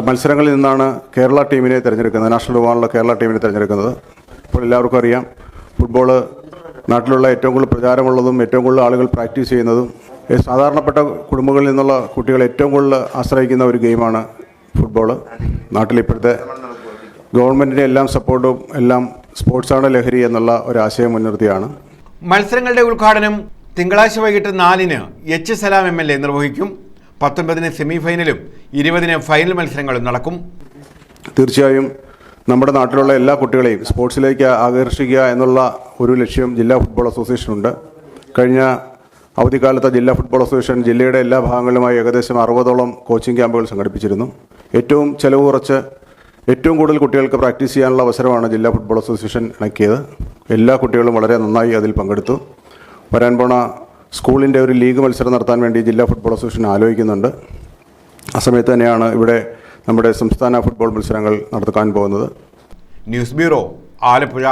മത്സരങ്ങളിൽ നിന്നാണ് കേരള ടീമിനെ തിരഞ്ഞെടുക്കുന്നത്, നാഷണൽ വിഭാഗമുള്ള കേരള ടീമിനെ തിരഞ്ഞെടുക്കുന്നത്. ഇപ്പോൾ എല്ലാവർക്കും അറിയാം, ഫുട്ബോൾ നാട്ടിലുള്ള ഏറ്റവും കൂടുതൽ പ്രചാരമുള്ളതും ഏറ്റവും കൂടുതൽ ആളുകൾ പ്രാക്ടീസ് ചെയ്യുന്നതും സാധാരണപ്പെട്ട കുടുംബങ്ങളിൽ നിന്നുള്ള കുട്ടികൾ ഏറ്റവും കൂടുതൽ ആശ്രയിക്കുന്ന ഒരു ഗെയിമാണ് ഫുട്ബോൾ. നാട്ടിലിപ്പോഴത്തെ ഗവൺമെൻറ്റിൻ്റെ എല്ലാം സപ്പോർട്ടും എല്ലാം സ്പോർട്സാണ് ലഹരി എന്നുള്ള ഒരു ആശയം മുൻനിർത്തിയാണ്. മത്സരങ്ങളുടെ ഉദ്ഘാടനം തിങ്കളാഴ്ച വൈകിട്ട് 4-ന് എച്ച് സലാം MLA നിർവഹിക്കും. 19-ന് സെമിഫൈനലും 20-ന് ഫൈനൽ മത്സരങ്ങളും നടക്കും. തീർച്ചയായും നമ്മുടെ നാട്ടിലുള്ള എല്ലാ കുട്ടികളെയും സ്പോർട്സിലേക്ക് ആകർഷിക്കുക എന്നുള്ള ഒരു ലക്ഷ്യം ജില്ലാ ഫുട്ബോൾ അസോസിയേഷനുണ്ട്. കഴിഞ്ഞ അവധിക്കാലത്ത് ജില്ലാ ഫുട്ബോൾ അസോസിയേഷൻ ജില്ലയുടെ എല്ലാ ഭാഗങ്ങളിലുമായി ഏകദേശം 60ഓളം കോച്ചിങ് ക്യാമ്പുകൾ സംഘടിപ്പിച്ചിരുന്നു. ഏറ്റവും ചെലവ് കുറച്ച് ഏറ്റവും കൂടുതൽ കുട്ടികൾക്ക് പ്രാക്ടീസ് ചെയ്യാനുള്ള അവസരമാണ് ജില്ലാ ഫുട്ബോൾ അസോസിയേഷൻ ഇണക്കിയത്. എല്ലാ കുട്ടികളും വളരെ നന്നായി അതിൽ പങ്കെടുത്തു. വരാൻ പോണ സ്കൂളിൻ്റെ ഒരു ലീഗ് മത്സരം നടത്താൻ വേണ്ടി ജില്ലാ ഫുട്ബോൾ അസോസിയേഷൻ ആലോചിക്കുന്നുണ്ട്. ആ സമയത്ത് തന്നെയാണ് ഇവിടെ നമ്മുടെ സംസ്ഥാന ഫുട്ബോൾ മത്സരങ്ങൾ നടത്താൻ പോകുന്നത്. News bureau, Alappuzha.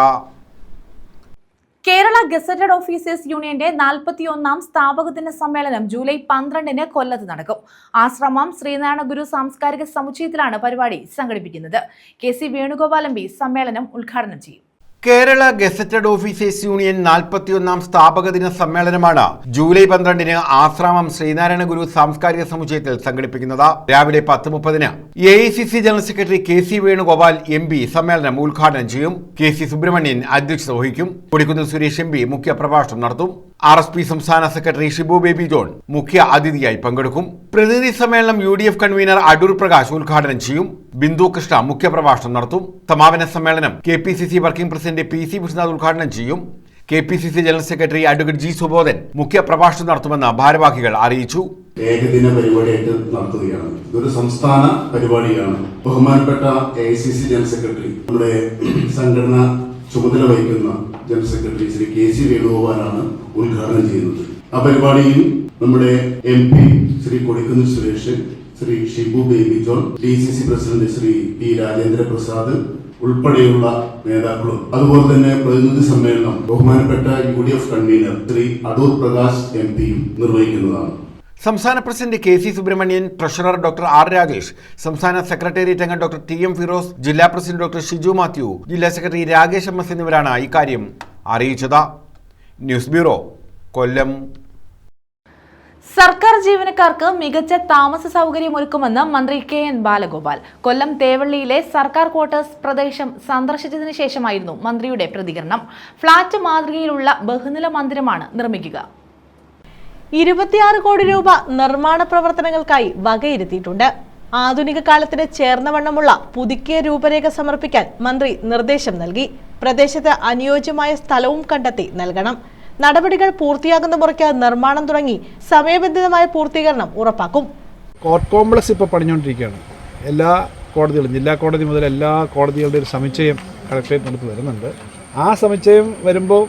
Kerala gazetted officers യൂണിയന്റെ 41ാം സ്ഥാപക ദിന സമ്മേളനം ജൂലൈ 12-ന് കൊല്ലത്ത് നടക്കും. ആശ്രമം ശ്രീനാരായണ ഗുരു സാംസ്കാരിക സമുച്ചയത്തിലാണ് പരിപാടി സംഘടിപ്പിക്കുന്നത്. KC വേണുഗോപാൽ MP സമ്മേളനം ഉദ്ഘാടനം ചെയ്യും. കേരള ഗസറ്റഡ് ഓഫീസേഴ്സ് യൂണിയൻ 41ാം സ്ഥാപക ദിന സമ്മേളനമാണ് ജൂലൈ 12-ന് ആശ്രാമം ശ്രീനാരായണ ഗുരു സാംസ്കാരിക സമുച്ചയത്തിൽ സംഘടിപ്പിക്കുന്നത്. രാവിലെ 10:30-ന് AICC general secretary KC Venugopal MP സമ്മേളനം ഉദ്ഘാടനം ചെയ്യും. KC സുബ്രഹ്മണ്യൻ അധ്യക്ഷത വഹിക്കും. കൊടിക്കുന്നിൽ സുരേഷ് MP മുഖ്യ പ്രഭാഷണം നടത്തും. RSP സംസ്ഥാന സെക്രട്ടറി ഷിബു ബേബി ജോൺ മുഖ്യ അതിഥിയായി പങ്കെടുക്കും. പ്രതിനിധി സമ്മേളനം UDF കൺവീനർ അടൂർ പ്രകാശ് ഉദ്ഘാടനം ചെയ്യും. ബിന്ദു കൃഷ്ണ മുഖ്യപ്രഭാഷണം നടത്തും. സമാപന സമ്മേളനം KPCC working president PC Viswanath ഉദ്ഘാടനം ചെയ്യും. KPCC general secretary advocate G Subodhan മുഖ്യപ്രഭാഷണം നടത്തുമെന്ന് ഭാരവാഹികൾ അറിയിച്ചു. ഏകദിന പരിപാടിയായിട്ട് നടത്തുകയാണ്. ഇതൊരു സംസ്ഥാന പരിപാടിയാണ്. ബഹുമാനപ്പെട്ട AICC ജനറൽ സെക്രട്ടറി, നമ്മുടെ സംഘടന ചുമതല വഹിക്കുന്ന ജനറൽ സെക്രട്ടറി ശ്രീ KC വേണുഗോപാലാണ് ഉദ്ഘാടനം ചെയ്യുന്നത്. ആ പരിപാടിയിൽ നമ്മുടെ MP Shri Kodikunnil Suresh, Shri Shibu Baby John, DCC president Shri P Rajendra Prasad ഉൾപ്പെടെയുള്ള നേതാക്കളും, അതുപോലെ തന്നെ പ്രതിനിധി സമ്മേളനം ബഹുമാനപ്പെട്ട UDF കൺവീനർ ശ്രീ അടൂർ പ്രകാശ് MP-യും നിർവഹിക്കുന്നതാണ്. സംസ്ഥാന president KC Subrahmanyan, treasurer doctor R Rajesh, സംസ്ഥാന സെക്രട്ടേറിയറ്റ് അംഗം ഡോക്ടർ TM ഫിറോസ്, ജില്ലാ പ്രസിഡന്റ് ഡോക്ടർ ഷിജു മാത്യു, ജില്ലാ സെക്രട്ടറി രാകേഷ് MS എന്നിവരാണ് ഇക്കാര്യം അറിയിച്ചത്. ന്യൂസ് ബ്യൂറോ, കൊല്ലം. സർക്കാർ ജീവനക്കാർക്ക് മികച്ച താമസ സൗകര്യമൊരുക്കുമെന്ന് മന്ത്രി KN ബാലഗോപാൽ. കൊല്ലം തേവള്ളിയിലെ സർക്കാർ ക്വാർട്ടേഴ്സ് പ്രദേശം സന്ദർശിച്ചതിന് ശേഷമായിരുന്നു മന്ത്രിയുടെ പ്രതികരണം. ഫ്ളാറ്റ് മാതൃകയിലുള്ള ബഹുനില മന്ദിരമാണ് നിർമ്മിക്കുക. 26 കോടി രൂപ നിർമ്മാണ പ്രവർത്തനങ്ങൾക്കായി വകയിരുത്തിയിട്ടുണ്ട്. ആധുനിക കാലത്തിന് ചേർന്ന വണ്ണമുള്ള പുതുക്കിയ രൂപരേഖ സമർപ്പിക്കാൻ മന്ത്രി നിർദ്ദേശം നൽകി. പ്രദേശത്ത് അനുയോജ്യമായ സ്ഥലവും കണ്ടെത്തി നൽകണം. നടപടികൾ പൂർത്തിയാകുന്ന മുറയ്ക്ക് നിർമ്മാണം തുടങ്ങി സമയബന്ധിതമായ പൂർത്തീകരണം ഉറപ്പാക്കും. കോർട്ട് കോംപ്ലക്സ് ഇപ്പോൾ പണിഞ്ഞുകൊണ്ടിരിക്കുകയാണ്. എല്ലാ കോടതികളും, ജില്ലാ കോടതി മുതൽ എല്ലാ കോടതികളുടെ ഒരു സമുച്ചയം കളക്ടറേറ്റിനടുത്ത് വരുന്നുണ്ട്. ആ സമുച്ചയം വരുമ്പോൾ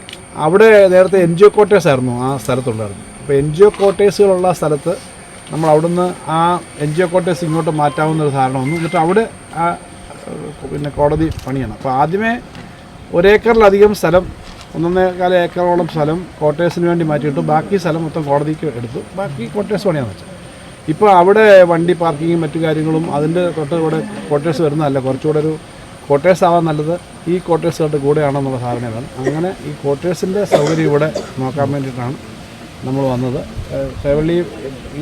അവിടെ നേരത്തെ NGO ക്വാർട്ടേഴ്സ് ആയിരുന്നു ആ സ്ഥലത്തുണ്ടായിരുന്നു. അപ്പോൾ NGO ക്വാർട്ടേഴ്സുകളുള്ള സ്ഥലത്ത് നമ്മൾ അവിടുന്ന് ആ NGO ക്വാർട്ടേഴ്സ് ഇങ്ങോട്ട് മാറ്റാവുന്നൊരു ധാരണ വന്നു. എന്നിട്ട് അവിടെ പിന്നെ കോടതി പണിയാണ്. അപ്പോൾ ആദ്യമേ 1 ഏക്കറിലധികം സ്ഥലം, 1.25 ഏക്കറോളം സ്ഥലം ക്വാർട്ടേഴ്സിന് വേണ്ടി മാറ്റിയിട്ടു. ബാക്കി സ്ഥലം മൊത്തം കോടതിക്ക് എടുത്തു. ബാക്കി ക്വാർട്ടേഴ്സ് പണിയാണെന്ന് വെച്ചാൽ ഇപ്പോൾ അവിടെ വണ്ടി പാർക്കിങ്ങും മറ്റു കാര്യങ്ങളും അതിൻ്റെ തൊട്ട് ഇവിടെ ക്വാർട്ടേഴ്സ് വരുന്നതല്ല, കുറച്ചുകൂടെ ഒരു ക്വാർട്ടേഴ്സ് ആവാൻ നല്ലത് ഈ ക്വാർട്ടേഴ്സുകളുടെ കൂടെയാണെന്നുള്ള ധാരണയാണ്. അങ്ങനെ ഈ ക്വാർട്ടേഴ്സിൻ്റെ സൗകര്യം ഇവിടെ നോക്കാൻ വേണ്ടിയിട്ടാണ് നമ്മൾ വന്നത്. തേവള്ളി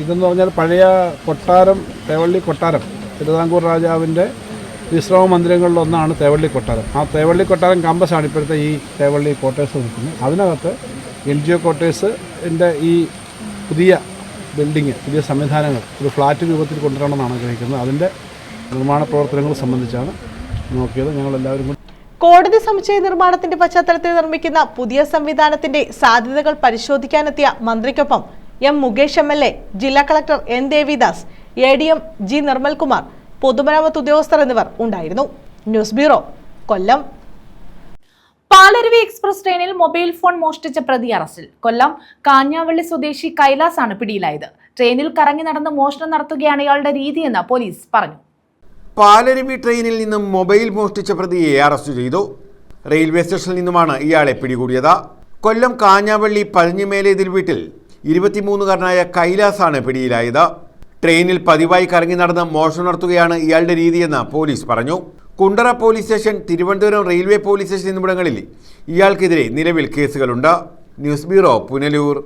ഇതെന്ന് പറഞ്ഞാൽ പഴയ കൊട്ടാരം, തേവള്ളി കൊട്ടാരം, തിരുവിതാംകൂർ രാജാവിൻ്റെ വിശ്രമ മന്ദിരങ്ങളിലൊന്നാണ് തേവള്ളി കൊട്ടാരം. ആ തേവള്ളി കൊട്ടാരം കാമ്പസാണ് ഇപ്പോഴത്തെ ഈ തേവള്ളി ക്വാർട്ടേഴ്സ് നിൽക്കുന്നത്. അതിനകത്ത് NGO ക്വാർട്ടേഴ്സിൻ്റെ ഈ പുതിയ ബിൽഡിങ്, പുതിയ സംവിധാനങ്ങൾ ഒരു ഫ്ലാറ്റ് രൂപത്തിൽ കൊണ്ടുവരണമെന്നാണ് ആഗ്രഹിക്കുന്നത്. അതിൻ്റെ നിർമ്മാണ പ്രവർത്തനങ്ങൾ സംബന്ധിച്ചാണ് നോക്കിയത്. ഞങ്ങളെല്ലാവരും കോടതി സമുച്ചയ നിർമ്മാണത്തിന്റെ പശ്ചാത്തലത്തിൽ നിർമ്മിക്കുന്ന പുതിയ സംവിധാനത്തിന്റെ സാധ്യതകൾ പരിശോധിക്കാനെത്തിയ മന്ത്രിക്കൊപ്പം M മുകേഷ് MLA, ജില്ലാ collector N Devidas, ADM G Nirmalkumar, പൊതുമരാമത്ത് ഉദ്യോഗസ്ഥർ എന്നിവർ ഉണ്ടായിരുന്നു. ന്യൂസ് ബ്യൂറോ, കൊല്ലം. പാലരുവി എക്സ്പ്രസ് ട്രെയിനിൽ മൊബൈൽ ഫോൺ മോഷ്ടിച്ച പ്രതി അറസ്റ്റിൽ. കൊല്ലം കാഞ്ഞാവള്ളി സ്വദേശി കൈലാസ് ആണ് പിടിയിലായത്. ട്രെയിനിൽ കറങ്ങി നടന്ന് മോഷണം നടത്തുകയാണ് ഇയാളുടെ രീതിയെന്ന് പോലീസ് പറഞ്ഞു. പാലരുവി ട്രെയിനിൽ നിന്നും മൊബൈൽ മോഷ്ടിച്ച പ്രതിയെ അറസ്റ്റ് ചെയ്തു. റെയിൽവേ സ്റ്റേഷനിൽ നിന്നുമാണ് ഇയാളെ പിടികൂടിയത്. കൊല്ലം കാഞ്ഞാവള്ളി പഴഞ്ഞിമേലേതിൽ വീട്ടിൽ 23-കാരനായ കൈലാസാണ് പിടിയിലായത്. ട്രെയിനിൽ പതിവായി കറങ്ങി നടന്ന് മോഷണം നടത്തുകയാണ് ഇയാളുടെ രീതിയെന്ന് പോലീസ് പറഞ്ഞു. Kundara police station, Thiruvananthapuram railway police station എന്നിവിടങ്ങളിൽ ഇയാൾക്കെതിരെ നിലവിൽ കേസുകളുണ്ട്. News bureau, Punalur.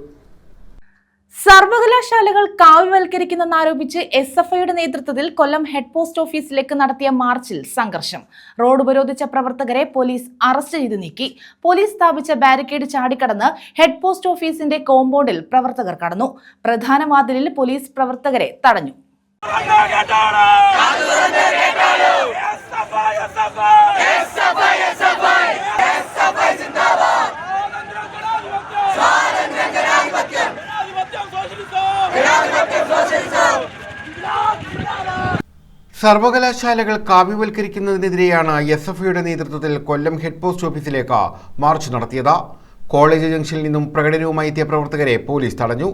സർവകലാശാലകൾ കാവ്യവൽക്കരിക്കുന്നെന്നാരോപിച്ച് SFIയുടെ നേതൃത്വത്തിൽ കൊല്ലം ഹെഡ് പോസ്റ്റ് ഓഫീസിലേക്ക് നടത്തിയ മാർച്ചിൽ സംഘർഷം. റോഡ് ഉപരോധിച്ച പ്രവർത്തകരെ പോലീസ് അറസ്റ്റ് ചെയ്ത് നീക്കി. പോലീസ് സ്ഥാപിച്ച ബാരിക്കേഡ് ചാടിക്കടന്ന് ഹെഡ് പോസ്റ്റ് ഓഫീസിന്റെ കോമ്പൗണ്ടിൽ പ്രവർത്തകർ കടന്നു. പ്രധാന വാതിലിൽ പോലീസ് പ്രവർത്തകരെ തടഞ്ഞു. സർവകലാശാലകൾ കാവ്യവൽക്കരിക്കുന്നതിനെതിരെയാണ് SFIയുടെ നേതൃത്വത്തിൽ കൊല്ലം ഹെഡ് പോസ്റ്റ് ഓഫീസിലേക്ക് മാർച്ച് നടത്തിയത്. കോളേജ് ജംഗ്ഷനിൽ നിന്നും പ്രകടനവുമായി എത്തിയ പ്രവർത്തകരെ പോലീസ് തടഞ്ഞു.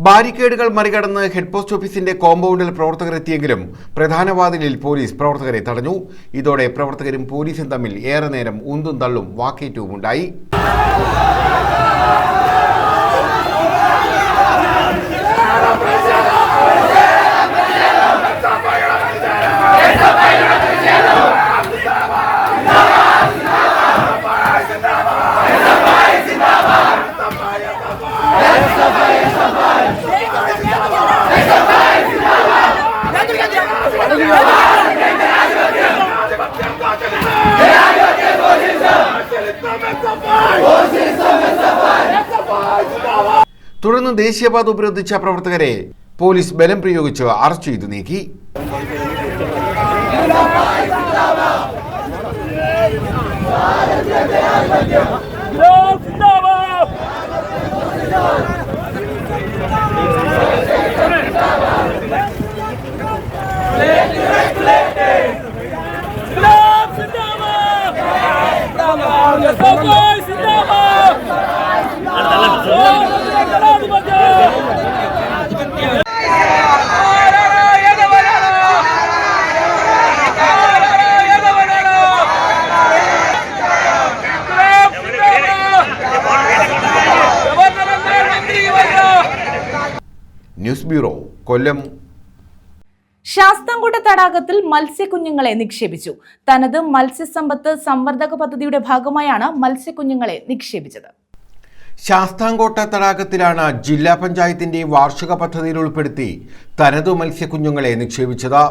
ബാരിക്കേഡുകൾ മറികടന്ന് ഹെഡ് പോസ്റ്റ് ഓഫീസിന്റെ കോമ്പൗണ്ടിൽ പ്രവർത്തകർ എത്തിയെങ്കിലും പ്രധാന വാതിലിൽ പോലീസ് പ്രവർത്തകരെ തടഞ്ഞു. ഇതോടെ പ്രവർത്തകരും പോലീസും തമ്മിൽ ഏറെ നേരം ഉന്തും തള്ളും വാക്കേറ്റവും ഉണ്ടായി. തുടർന്ന് ദേശീയപാത ഉപരോധിച്ച പ്രവർത്തകരെ പോലീസ് ബലം പ്രയോഗിച്ച് അറസ്റ്റ് ചെയ്തു നീക്കി. ന്യൂസ് ബ്യൂറോ, കൊല്ലം. ശാസ്താംകോട്ട തടാകത്തിൽ മത്സ്യക്കുഞ്ഞുങ്ങളെ നിക്ഷേപിച്ചു. തനത് മത്സ്യസമ്പത്ത് സംവർദ്ധക പദ്ധതിയുടെ ഭാഗമായാണ് മത്സ്യക്കുഞ്ഞുങ്ങളെ നിക്ഷേപിച്ചത്. ശാസ്താംകോട്ട തടാകത്തിലാണ് ജില്ലാ പഞ്ചായത്തിന്റെ വാർഷിക പദ്ധതിയിൽ ഉൾപ്പെടുത്തി തനതു മത്സ്യക്കുഞ്ഞുങ്ങളെ നിക്ഷേപിച്ചത്.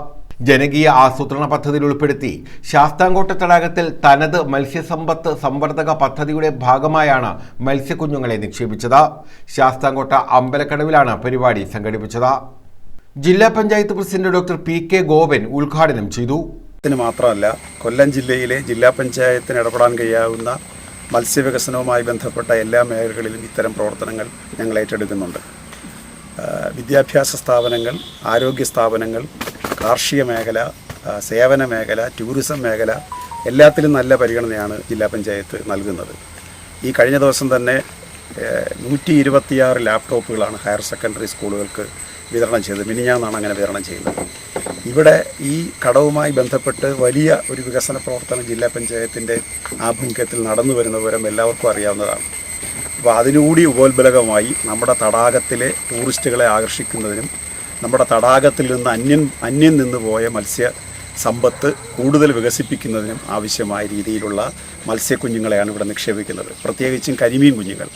ജനകീയ ആസൂത്രണ പദ്ധതിയിൽ ഉൾപ്പെടുത്തി ശാസ്താംകോട്ട തടാകത്തിൽ തനത് മത്സ്യസമ്പത്ത് സംവർദ്ധക പദ്ധതിയുടെ ഭാഗമായാണ് മത്സ്യക്കുഞ്ഞുങ്ങളെ നിക്ഷേപിച്ചത്. ശാസ്താംകോട്ട അമ്പലക്കടവിലാണ് പരിപാടി സംഘടിപ്പിച്ചത്. ജില്ലാ panchayat president doctor PK Gopan ഉദ്ഘാടനം ചെയ്തു. മാത്രമല്ല കൊല്ലം ജില്ലയിലെ ജില്ലാ പഞ്ചായത്തിന് ഇടപെടാൻ കഴിയാവുന്ന മത്സ്യവികസനവുമായി ബന്ധപ്പെട്ട എല്ലാ മേഖലകളിലും ഇത്തരം പ്രവർത്തനങ്ങൾ ഞങ്ങൾ ഏറ്റെടുക്കുന്നുണ്ട്. വിദ്യാഭ്യാസ സ്ഥാപനങ്ങൾ, ആരോഗ്യ സ്ഥാപനങ്ങൾ, കാർഷിക മേഖല, സേവന മേഖല, ടൂറിസം മേഖല എല്ലാത്തിലും നല്ല പരിഗണനയാണ് ജില്ലാ പഞ്ചായത്ത് നൽകുന്നത്. ഈ കഴിഞ്ഞ ദിവസം തന്നെ 126 ലാപ്ടോപ്പുകളാണ് ഹയർ സെക്കൻഡറി സ്കൂളുകൾക്ക് വിതരണം ചെയ്തത്. മിനിഞ്ഞാന്നാണ് അങ്ങനെ വിതരണം ചെയ്യുന്നത്. ഇവിടെ ഈ കടവുമായി ബന്ധപ്പെട്ട് വലിയ ഒരു വികസന പ്രവർത്തനം ജില്ലാ പഞ്ചായത്തിൻ്റെ ആഭിമുഖ്യത്തിൽ നടന്നു വരുന്ന വിവരം എല്ലാവർക്കും അറിയാവുന്നതാണ്. അപ്പോൾ അതിനുകൂടി ഉപോത്ബലകമായി നമ്മുടെ തടാകത്തിലെ ടൂറിസ്റ്റുകളെ ആകർഷിക്കുന്നതിനും നമ്മുടെ തടാകത്തിൽ നിന്ന് അന്യം നിന്ന് പോയ മത്സ്യ സമ്പത്ത് കൂടുതൽ വികസിപ്പിക്കുന്നതിനും ആവശ്യമായ രീതിയിലുള്ള മത്സ്യക്കുഞ്ഞുങ്ങളെയാണ് ഇവിടെ നിക്ഷേപിക്കുന്നത്. പ്രത്യേകിച്ചും കരിമീൻ കുഞ്ഞുങ്ങൾ.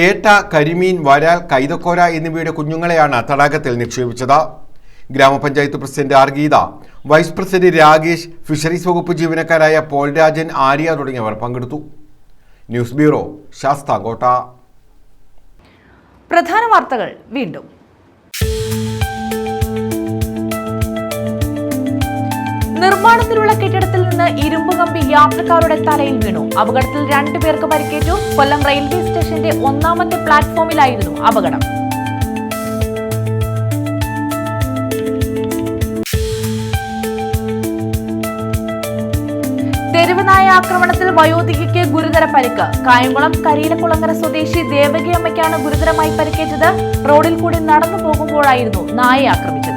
ഏട്ട, കരിമീൻ, വരാൽ, കൈതക്കോര എന്നിവയുടെ കുഞ്ഞുങ്ങളെയാണ് തടാകത്തിൽ നിക്ഷേപിച്ചത്. Gramapanchayat president R Geetha, vice president Rakesh, fisheries വകുപ്പ് ജീവനക്കാരായ പോൾരാജൻ, ആര്യ തുടങ്ങിയവർ പങ്കെടുത്തു. News bureau, Sasthamkotta. പ്രധാന വാർത്തകൾ വീണ്ടും. നിർമ്മാണത്തിലുള്ള കെട്ടിടത്തിൽ നിന്ന് ഇരുമ്പ് കമ്പി യാത്രക്കാരുടെ തലയിൽ വീണു. അപകടത്തിൽ 2 പേർക്ക് പരിക്കേറ്റു. കൊല്ലം റെയിൽവേ സ്റ്റേഷന്റെ 1ാമത്തെ പ്ലാറ്റ്ഫോമിലായിരുന്നു അപകടം. തെരുവുനായ ആക്രമണത്തിൽ വയോധികയ്ക്ക് ഗുരുതര പരിക്ക്. കായംകുളം കരിയിലക്കുളങ്ങര സ്വദേശി ദേവകിയമ്മയ്ക്കാണ് ഗുരുതരമായി പരിക്കേറ്റത്. റോഡിൽ കൂടി നടന്നു പോകുമ്പോഴായിരുന്നു നായയെ ആക്രമിച്ചത്.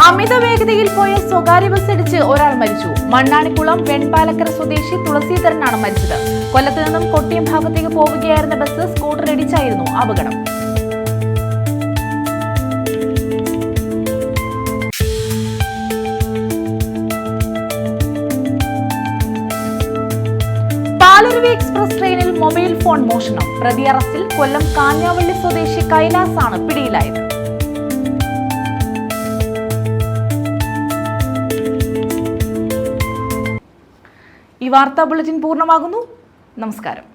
അമിത വേഗതയിൽ പോയ സ്വകാര്യ ബസ് ഇടിച്ച് ഒരാൾ മരിച്ചു. മണ്ണാണിക്കുളം വെൺപാലക്കര സ്വദേശി തുളസീധരനാണ് മരിച്ചത്. കൊല്ലത്ത് നിന്നും കൊട്ടിയം ഭാഗത്തേക്ക് പോവുകയായിരുന്ന ബസ് സ്കൂട്ടർ ഇടിച്ചായിരുന്നു അപകടം. പാലരുവി എക്സ്പ്രസ് ട്രെയിനിൽ മൊബൈൽ ഫോൺ മോഷണം. പ്രതി അറസ്റ്റിൽ. കൊല്ലം കാഞ്ഞാവള്ളി സ്വദേശി കൈലാസാണ് പിടിയിലായത്. ഈ വാർത്താ ബുള്ളറ്റിൻ പൂർണ്ണമാകുന്നു. നമസ്കാരം.